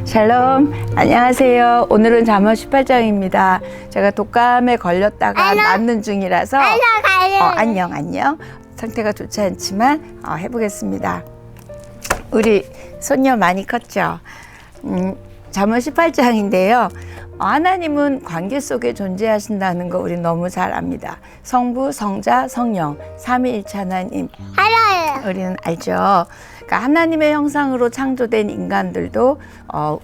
샬롬, 안녕하세요. 오늘은 잠언 18장입니다. 제가 독감에 걸렸다가 낫는 중이라서 안녕. 상태가 좋지 않지만 해보겠습니다. 우리 손녀 많이 컸죠? 잠언 18장인데요. 하나님은 관계 속에 존재하신다는 거 우리 너무 잘 압니다. 성부, 성자, 성령, 삼위일체 하나님. 우리는 알죠. 그러니까 하나님의 형상으로 창조된 인간들도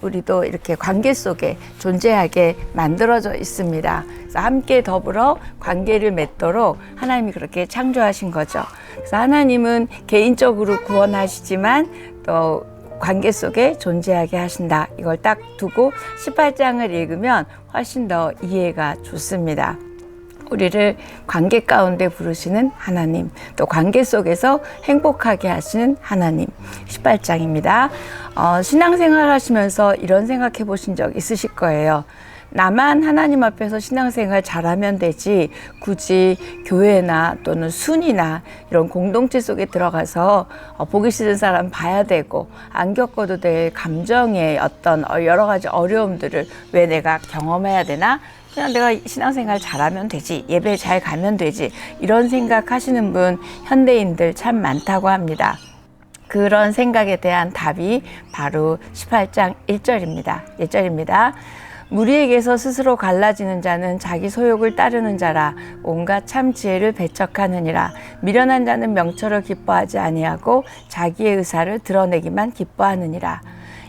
우리도 이렇게 관계 속에 존재하게 만들어져 있습니다. 그래서 함께 더불어 관계를 맺도록 하나님이 그렇게 창조하신 거죠. 그래서 하나님은 개인적으로 구원하시지만 또 관계 속에 존재하게 하신다. 이걸 딱 두고 18장을 읽으면 훨씬 더 이해가 좋습니다. 우리를 관계 가운데 부르시는 하나님, 또 관계 속에서 행복하게 하시는 하나님. 18장입니다. 신앙생활 하시면서 이런 생각해 보신 적 있으실 거예요. 나만 하나님 앞에서 신앙생활 잘하면 되지 굳이 교회나 또는 순이나 이런 공동체 속에 들어가서 보기 싫은 사람 봐야 되고 안 겪어도 될 감정의 어떤 여러 가지 어려움들을 왜 내가 경험해야 되나? 그냥 내가 신앙생활 잘하면 되지, 예배 잘 가면 되지, 이런 생각하시는 분 현대인들 참 많다고 합니다. 그런 생각에 대한 답이 바로 18장 1절입니다. 무리에게서 스스로 갈라지는 자는 자기 소욕을 따르는 자라. 온갖 참 지혜를 배척하느니라. 미련한 자는 명철을 기뻐하지 아니하고 자기의 의사를 드러내기만 기뻐하느니라.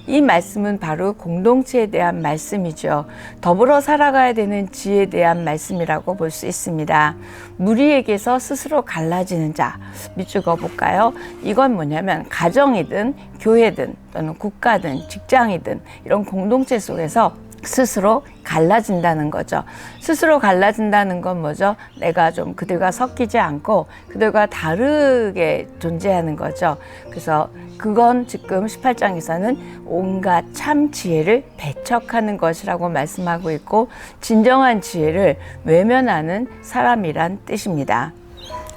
이 말씀은 바로 공동체에 대한 말씀이죠. 더불어 살아가야 되는 지혜에 대한 말씀이라고 볼 수 있습니다. 무리에게서 스스로 갈라지는 자, 밑줄거 볼까요? 이건 뭐냐면 가정이든 교회든 또는 국가든 직장이든 이런 공동체 속에서 스스로 갈라진다는 거죠. 스스로 갈라진다는 건 뭐죠? 내가 좀 그들과 섞이지 않고 그들과 다르게 존재하는 거죠. 그래서 그건 지금 18장에서는 온갖 참 지혜를 배척하는 것이라고 말씀하고 있고, 진정한 지혜를 외면하는 사람이란 뜻입니다.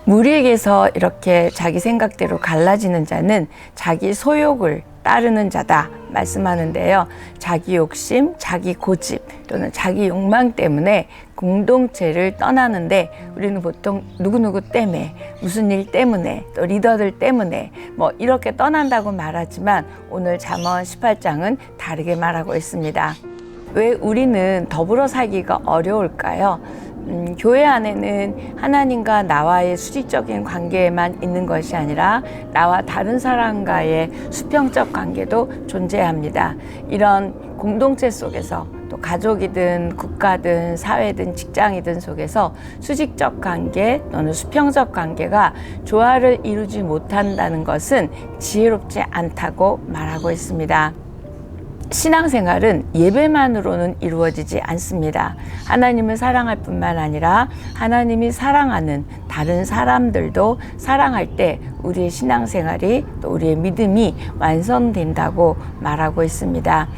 무리에게서 이렇게 자기 생각대로 갈라지는 자는 자기 소욕을 따르는 자다 말씀하는데요. 자기 욕심, 자기 고집 또는 자기 욕망 때문에 공동체를 떠나는데 우리는 보통 누구누구 때문에, 무슨 일 때문에, 또 리더들 때문에 뭐 이렇게 떠난다고 말하지만 오늘 잠언 18장은 다르게 말하고 있습니다. 왜 우리는 더불어 살기가 어려울까요? 교회 안에는 하나님과 나와의 수직적인 관계에만 있는 것이 아니라 나와 다른 사람과의 수평적 관계도 존재합니다. 이런 공동체 속에서 또 가족이든 국가든 사회든 직장이든 속에서 수직적 관계 또는 수평적 관계가 조화를 이루지 못한다는 것은 지혜롭지 않다고 말하고 있습니다. 신앙생활은 예배만으로는 이루어지지 않습니다. 하나님을 사랑할 뿐만 아니라 하나님이 사랑하는 다른 사람들도 사랑할 때 우리의 신앙생활이 또 우리의 믿음이 완성된다고 말하고 있습니다.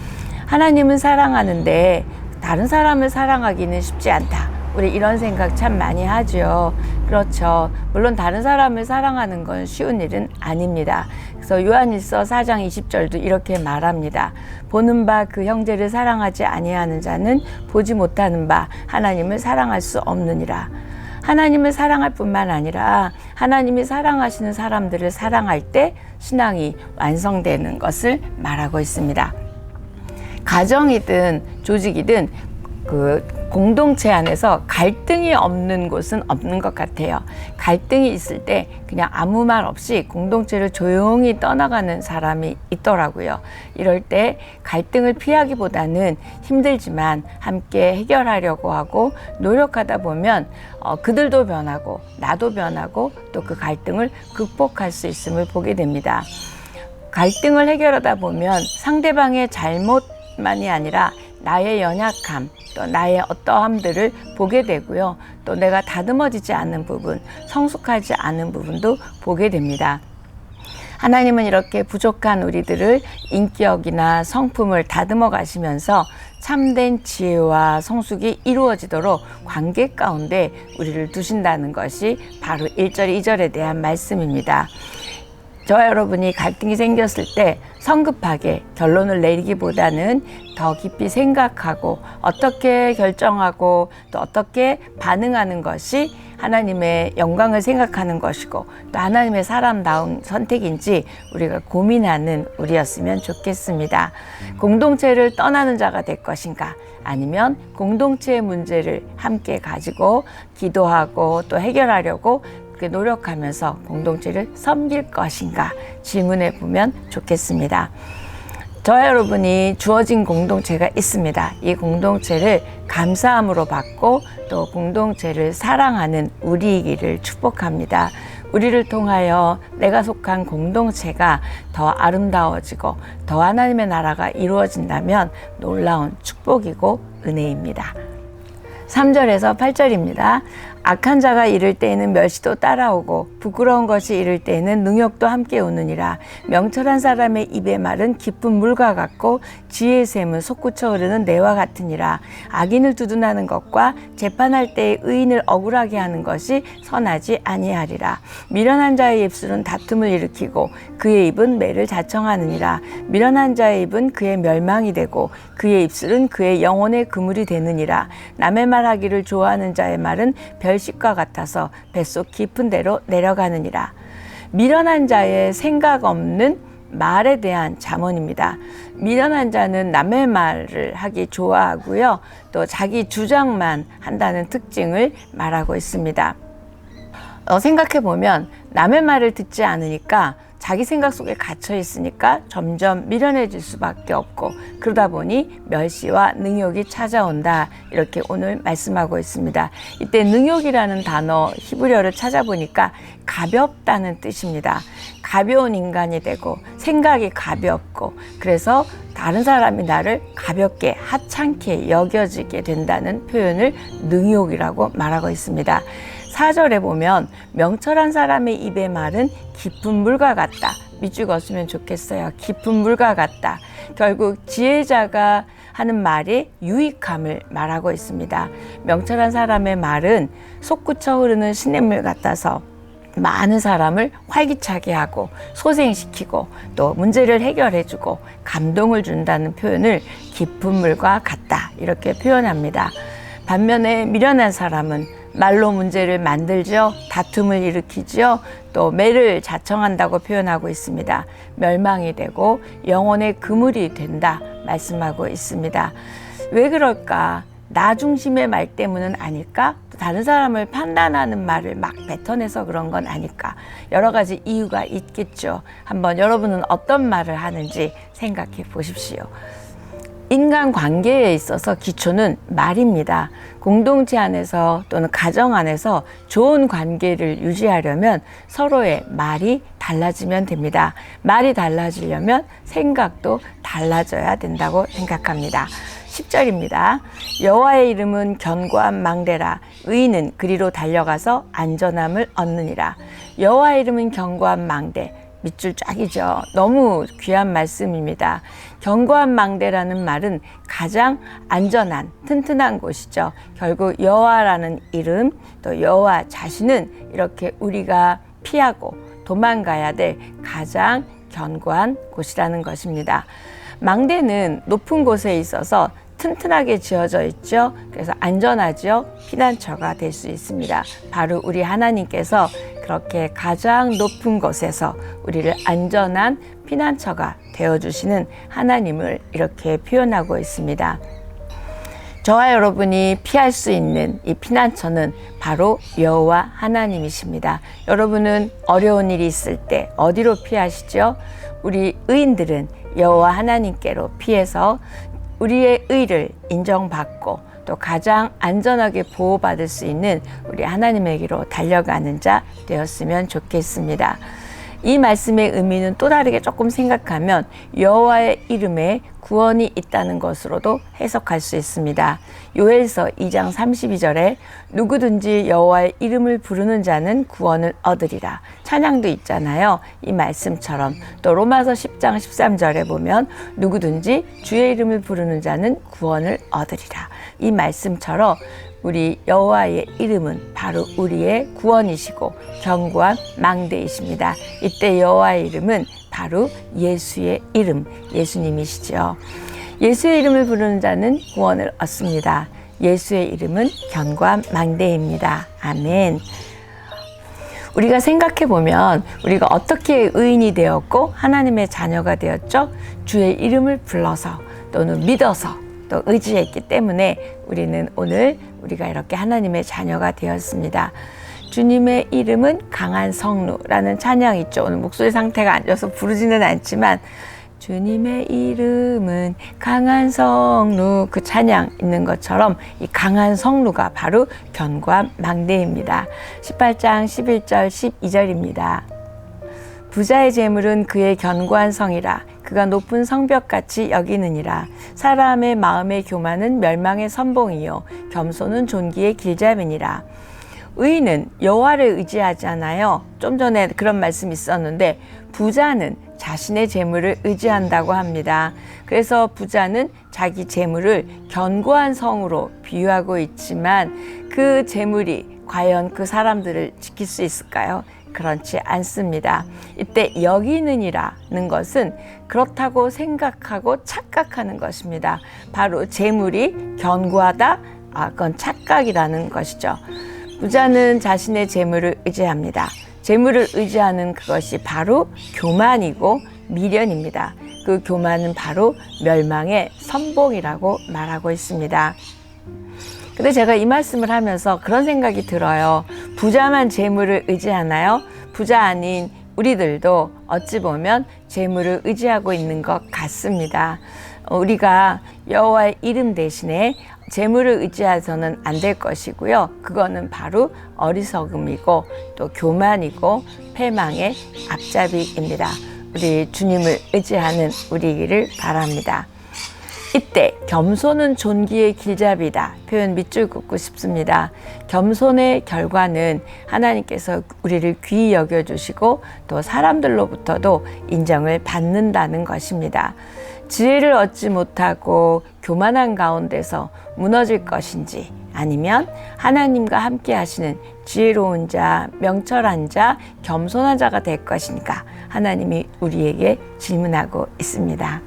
하나님은 사랑하는데 다른 사람을 사랑하기는 쉽지 않다. 우리 이런 생각 참 많이 하죠. 그렇죠. 물론 다른 사람을 사랑하는 건 쉬운 일은 아닙니다. 그래서 요한일서 4장 20절도 이렇게 말합니다. 보는 바 그 형제를 사랑하지 아니하는 자는 보지 못하는 바 하나님을 사랑할 수 없느니라. 하나님을 사랑할 뿐만 아니라 하나님이 사랑하시는 사람들을 사랑할 때 신앙이 완성되는 것을 말하고 있습니다. 가정이든 조직이든 공동체 안에서 갈등이 없는 곳은 없는 것 같아요. 갈등이 있을 때 그냥 아무 말 없이 공동체를 조용히 떠나가는 사람이 있더라고요. 이럴 때 갈등을 피하기보다는 힘들지만 함께 해결하려고 하고 노력하다 보면 그들도 변하고 나도 변하고 또 그 갈등을 극복할 수 있음을 보게 됩니다. 갈등을 해결하다 보면 상대방의 잘못만이 아니라 나의 연약함, 또 나의 어떠함들을 보게 되고요. 또 내가 다듬어지지 않는 부분, 성숙하지 않은 부분도 보게 됩니다. 하나님은 이렇게 부족한 우리들을 인격이나 성품을 다듬어 가시면서 참된 지혜와 성숙이 이루어지도록 관계 가운데 우리를 두신다는 것이 바로 1절, 2절에 대한 말씀입니다. 저와 여러분이 갈등이 생겼을 때 성급하게 결론을 내리기보다는 더 깊이 생각하고 어떻게 결정하고 또 어떻게 반응하는 것이 하나님의 영광을 생각하는 것이고 또 하나님의 사람다운 선택인지 우리가 고민하는 우리였으면 좋겠습니다. 공동체를 떠나는 자가 될 것인가? 아니면 공동체의 문제를 함께 가지고 기도하고 또 해결하려고 노력하면서 공동체를 섬길 것인가 질문해 보면 좋겠습니다. 저와 여러분이 주어진 공동체가 있습니다. 이 공동체를 감사함으로 받고 또 공동체를 사랑하는 우리이기를 축복합니다. 우리를 통하여 내가 속한 공동체가 더 아름다워지고 더 하나님의 나라가 이루어진다면 놀라운 축복이고 은혜입니다. 3절에서 8절입니다. 악한 자가 이를 때에는 멸시도 따라오고 부끄러운 것이 이를 때에는 능욕도 함께 오느니라. 명철한 사람의 입의 말은 깊은 물과 같고 지혜의 샘은 솟구쳐 흐르는 내와 같으니라. 악인을 두둔하는 것과 재판할 때의 의인을 억울하게 하는 것이 선하지 아니하리라. 미련한 자의 입술은 다툼을 일으키고 그의 입은 매를 자청하느니라. 미련한 자의 입은 그의 멸망이 되고 그의 입술은 그의 영혼의 그물이 되느니라. 남의 말하기를 좋아하는 자의 말은 별식과 같아서 뱃속 깊은 데로 내려가느니라. 미련한 자의 생각 없는 말에 대한 잠언입니다. 미련한 자는 남의 말을 하기 좋아하고요. 또 자기 주장만 한다는 특징을 말하고 있습니다. 생각해 보면 남의 말을 듣지 않으니까 자기 생각 속에 갇혀 있으니까 점점 미련해질 수밖에 없고 그러다 보니 멸시와 능욕이 찾아온다. 이렇게 오늘 말씀하고 있습니다. 이때 능욕이라는 단어 히브리어를 찾아보니까 가볍다는 뜻입니다. 가벼운 인간이 되고 생각이 가볍고 그래서 다른 사람이 나를 가볍게 하찮게 여겨지게 된다는 표현을 능욕이라고 말하고 있습니다. 4절에 보면 명철한 사람의 입의 말은 깊은 물과 같다. 밑줄 그었으면 좋겠어요. 깊은 물과 같다. 결국 지혜자가 하는 말이 유익함을 말하고 있습니다. 명철한 사람의 말은 솟구쳐 흐르는 시냇물 같아서 많은 사람을 활기차게 하고 소생시키고 또 문제를 해결해주고 감동을 준다는 표현을 깊은 물과 같다. 이렇게 표현합니다. 반면에 미련한 사람은 말로 문제를 만들죠. 다툼을 일으키죠. 또 매를 자청한다고 표현하고 있습니다. 멸망이 되고 영혼의 그물이 된다 말씀하고 있습니다. 왜 그럴까? 나 중심의 말 때문은 아닐까? 또 다른 사람을 판단하는 말을 막 뱉어내서 그런 건 아닐까? 여러 가지 이유가 있겠죠. 한번 여러분은 어떤 말을 하는지 생각해 보십시오. 인간 관계에 있어서 기초는 말입니다. 공동체 안에서 또는 가정 안에서 좋은 관계를 유지하려면 서로의 말이 달라지면 됩니다. 말이 달라지려면 생각도 달라져야 된다고 생각합니다. 10절입니다. 여호와의 이름은 견고한 망대라. 의인은 그리로 달려가서 안전함을 얻느니라. 여호와의 이름은 견고한 망대. 밑줄 쫙이죠. 너무 귀한 말씀입니다. 견고한 망대라는 말은 가장 안전한 튼튼한 곳이죠. 결국 여호와라는 이름 또 여호와 자신은 이렇게 우리가 피하고 도망가야 될 가장 견고한 곳이라는 것입니다. 망대는 높은 곳에 있어서 튼튼하게 지어져 있죠. 그래서 안전하죠. 피난처가 될 수 있습니다. 바로 우리 하나님께서 그렇게 가장 높은 곳에서 우리를 안전한 피난처가 되어주시는 하나님을 이렇게 표현하고 있습니다. 저와 여러분이 피할 수 있는 이 피난처는 바로 여호와 하나님이십니다. 여러분은 어려운 일이 있을 때 어디로 피하시죠? 우리 의인들은 여호와 하나님께로 피해서 우리의 의를 인정받고 또 가장 안전하게 보호받을 수 있는 우리 하나님에게로 달려가는 자 되었으면 좋겠습니다. 이 말씀의 의미는 또 다르게 조금 생각하면 여호와의 이름에 구원이 있다는 것으로도 해석할 수 있습니다. 요엘서 2장 32절에 누구든지 여호와의 이름을 부르는 자는 구원을 얻으리라. 찬양도 있잖아요. 이 말씀처럼 또 로마서 10장 13절에 보면 누구든지 주의 이름을 부르는 자는 구원을 얻으리라. 이 말씀처럼 우리 여호와의 이름은 바로 우리의 구원이시고 견고한 망대이십니다. 이때 여호와의 이름은 바로 예수의 이름, 예수님이시죠. 예수의 이름을 부르는 자는 구원을 얻습니다. 예수의 이름은 견고한 망대입니다. 아멘. 우리가 생각해 보면 우리가 어떻게 의인이 되었고 하나님의 자녀가 되었죠? 주의 이름을 불러서 또는 믿어서 또 의지했기 때문에 우리는 오늘 우리가 이렇게 하나님의 자녀가 되었습니다. 주님의 이름은 강한 성루라는 찬양이 있죠. 오늘 목소리 상태가 안 좋아서 부르지는 않지만 주님의 이름은 강한 성루, 그 찬양 있는 것처럼 이 강한 성루가 바로 견고한 망대입니다. 18장 11절 12절입니다. 부자의 재물은 그의 견고한 성이라 그가 높은 성벽같이 여기느니라. 사람의 마음의 교만은 멸망의 선봉이요 겸손은 존귀의 길잡이니라. 의인은 여호와를 의지하잖아요. 좀 전에 그런 말씀이 있었는데 부자는 자신의 재물을 의지한다고 합니다. 그래서 부자는 자기 재물을 견고한 성으로 비유하고 있지만 그 재물이 과연 그 사람들을 지킬 수 있을까요? 그렇지 않습니다. 이때 여기느니라는 것은 그렇다고 생각하고 착각하는 것입니다. 바로 재물이 견고하다, 그건 착각이라는 것이죠. 부자는 자신의 재물을 의지합니다. 재물을 의지하는 그것이 바로 교만이고 미련입니다. 그 교만은 바로 멸망의 선봉이라고 말하고 있습니다. 근데 제가 이 말씀을 하면서 그런 생각이 들어요. 부자만 재물을 의지하나요? 부자 아닌 우리들도 어찌 보면 재물을 의지하고 있는 것 같습니다. 우리가 여호와의 이름 대신에 재물을 의지해서는 안 될 것이고요. 그거는 바로 어리석음이고 또 교만이고 패망의 앞잡이입니다. 우리 주님을 의지하는 우리를 바랍니다. 이때 겸손은 존귀의 길잡이다 표현 밑줄 긋고 싶습니다. 겸손의 결과는 하나님께서 우리를 귀히 여겨주시고 또 사람들로부터도 인정을 받는다는 것입니다. 지혜를 얻지 못하고 교만한 가운데서 무너질 것인지 아니면 하나님과 함께 하시는 지혜로운 자, 명철한 자, 겸손한 자가 될 것인가 하나님이 우리에게 질문하고 있습니다.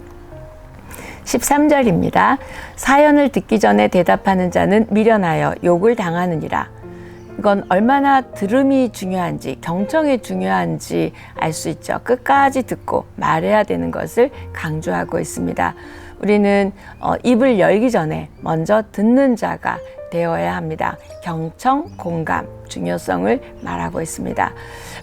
13절입니다. 사연을 듣기 전에 대답하는 자는 미련하여 욕을 당하느니라. 이건 얼마나 들음이 중요한지, 경청이 중요한지 알 수 있죠. 끝까지 듣고 말해야 되는 것을 강조하고 있습니다. 우리는 입을 열기 전에 먼저 듣는 자가 되어야 합니다. 경청, 공감, 중요성을 말하고 있습니다.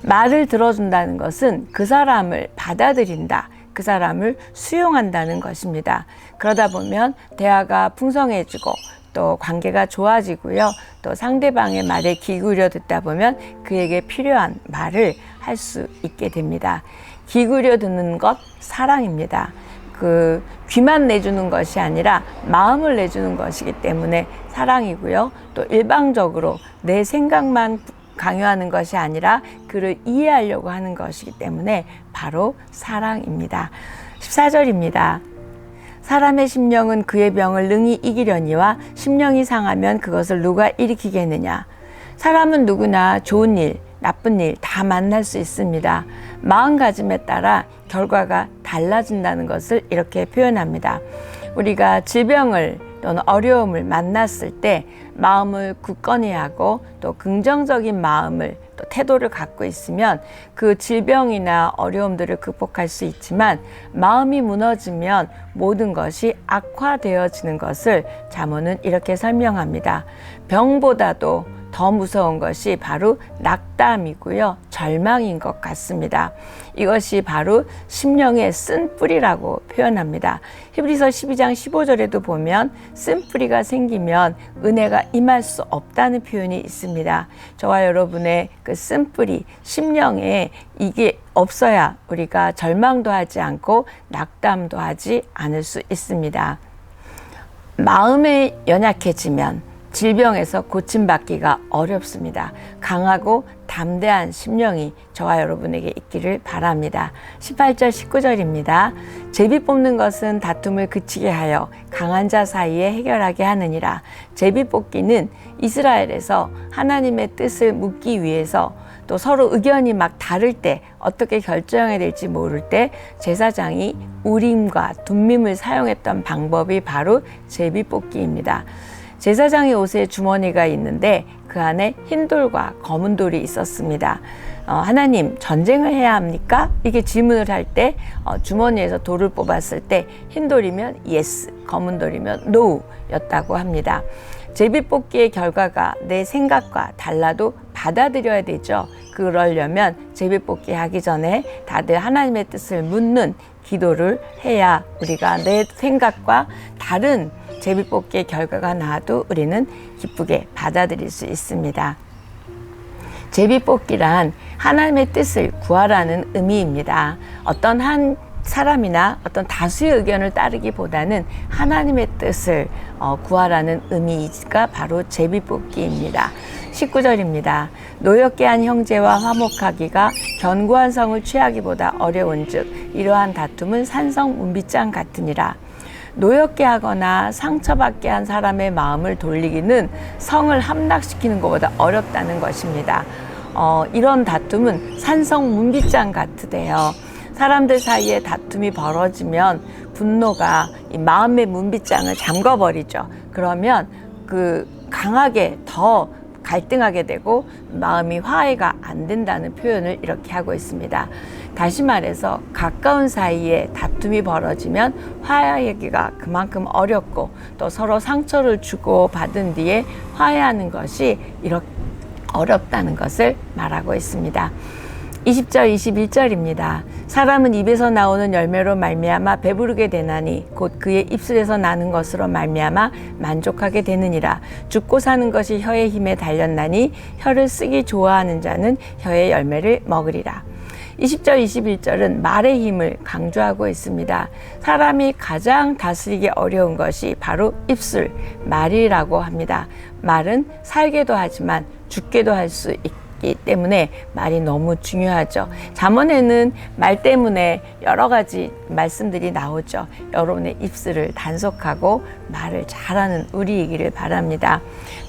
말을 들어준다는 것은 그 사람을 받아들인다. 그 사람을 수용한다는 것입니다. 그러다 보면 대화가 풍성해지고 또 관계가 좋아지고요. 또 상대방의 말에 귀 기울여 듣다 보면 그에게 필요한 말을 할 수 있게 됩니다. 귀 기울여 듣는 것 사랑입니다. 그 귀만 내주는 것이 아니라 마음을 내주는 것이기 때문에 사랑이고요. 또 일방적으로 내 생각만 강요하는 것이 아니라 그를 이해하려고 하는 것이기 때문에 바로 사랑입니다. 14절입니다. 사람의 심령은 그의 병을 능히 이기려니와 심령이 상하면 그것을 누가 일으키겠느냐. 사람은 누구나 좋은 일, 나쁜 일 다 만날 수 있습니다. 마음가짐에 따라 결과가 달라진다는 것을 이렇게 표현합니다. 우리가 질병을 또는 어려움을 만났을 때 마음을 굳건히 하고 또 긍정적인 마음을 또 태도를 갖고 있으면 그 질병이나 어려움들을 극복할 수 있지만 마음이 무너지면 모든 것이 악화되어지는 것을 잠언은 이렇게 설명합니다. 병보다도 더 무서운 것이 바로 낙담이고요. 절망인 것 같습니다. 이것이 바로 심령의 쓴뿌리라고 표현합니다. 히브리서 12장 15절에도 보면 쓴뿌리가 생기면 은혜가 임할 수 없다는 표현이 있습니다. 저와 여러분의 그 쓴뿌리, 심령에 이게 없어야 우리가 절망도 하지 않고 낙담도 하지 않을 수 있습니다. 마음에 연약해지면 질병에서 고침받기가 어렵습니다. 강하고 담대한 심령이 저와 여러분에게 있기를 바랍니다. 18절 19절입니다. 제비 뽑는 것은 다툼을 그치게 하여 강한 자 사이에 해결하게 하느니라. 제비 뽑기는 이스라엘에서 하나님의 뜻을 묻기 위해서 또 서로 의견이 막 다를 때 어떻게 결정해야 될지 모를 때 제사장이 우림과 둠밈을 사용했던 방법이 바로 제비 뽑기입니다. 제사장의 옷에 주머니가 있는데 그 안에 흰 돌과 검은 돌이 있었습니다. 하나님, 전쟁을 해야 합니까? 이렇게 질문을 할 때 주머니에서 돌을 뽑았을 때 흰 돌이면 yes, 검은 돌이면 no 였다고 합니다. 제비뽑기의 결과가 내 생각과 달라도 받아들여야 되죠. 그러려면 제비뽑기 하기 전에 다들 하나님의 뜻을 묻는 기도를 해야 우리가 내 생각과 다른 제비뽑기의 결과가 나와도 우리는 기쁘게 받아들일 수 있습니다. 제비뽑기란 하나님의 뜻을 구하라는 의미입니다. 어떤 한 사람이나 어떤 다수의 의견을 따르기보다는 하나님의 뜻을 구하라는 의미가 바로 제비뽑기입니다. 19절입니다. 노엽게 한 형제와 화목하기가 견고한 성을 취하기보다 어려운즉 이러한 다툼은 산성 문빗장 같으니라. 노엽게 하거나 상처받게 한 사람의 마음을 돌리기는 성을 함락시키는 것보다 어렵다는 것입니다. 이런 다툼은 산성 문빗장 같으대요. 사람들 사이에 다툼이 벌어지면 분노가 이 마음의 문빗장을 잠궈버리죠. 그러면 강하게 더 갈등하게 되고 마음이 화해가 안 된다는 표현을 이렇게 하고 있습니다. 다시 말해서 가까운 사이에 다툼이 벌어지면 화해하기가 그만큼 어렵고 또 서로 상처를 주고 받은 뒤에 화해하는 것이 이렇게 어렵다는 것을 말하고 있습니다. 20절 21절입니다. 사람은 입에서 나오는 열매로 말미암아 배부르게 되나니 곧 그의 입술에서 나는 것으로 말미암아 만족하게 되느니라. 죽고 사는 것이 혀의 힘에 달렸나니 혀를 쓰기 좋아하는 자는 혀의 열매를 먹으리라. 20절 21절은 말의 힘을 강조하고 있습니다. 사람이 가장 다스리기 어려운 것이 바로 입술, 말이라고 합니다. 말은 살게도 하지만 죽게도 할 수 있기 때문에 말이 너무 중요하죠. 잠언에는 말 때문에 여러 가지 말씀들이 나오죠. 여러분의 입술을 단속하고 말을 잘하는 우리이기를 바랍니다.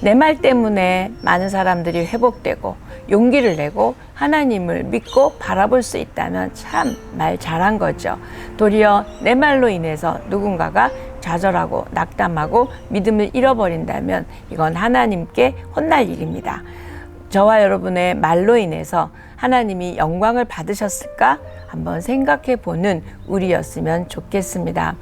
내 말 때문에 많은 사람들이 회복되고 용기를 내고 하나님을 믿고 바라볼 수 있다면 참 말 잘한 거죠. 도리어 내 말로 인해서 누군가가 좌절하고 낙담하고 믿음을 잃어버린다면 이건 하나님께 혼날 일입니다. 저와 여러분의 말로 인해서 하나님이 영광을 받으셨을까? 한번 생각해 보는 우리였으면 좋겠습니다.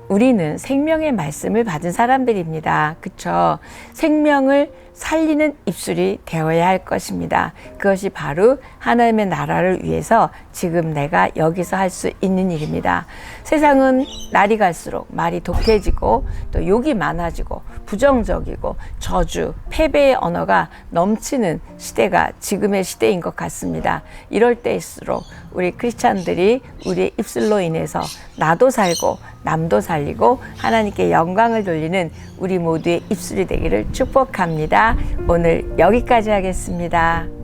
우리는 생명의 말씀을 받은 사람들입니다. 그쵸? 생명을 살리는 입술이 되어야 할 것입니다. 그것이 바로 하나님의 나라를 위해서 지금 내가 여기서 할 수 있는 일입니다. 세상은 날이 갈수록 말이 독해지고 또 욕이 많아지고 부정적이고 저주, 패배의 언어가 넘치는 시대가 지금의 시대인 것 같습니다. 이럴 때일수록 우리 크리스찬들이 우리의 입술로 인해서 나도 살고 남도 살리고 하나님께 영광을 돌리는 우리 모두의 입술이 되기를 축복합니다. 오늘 여기까지 하겠습니다.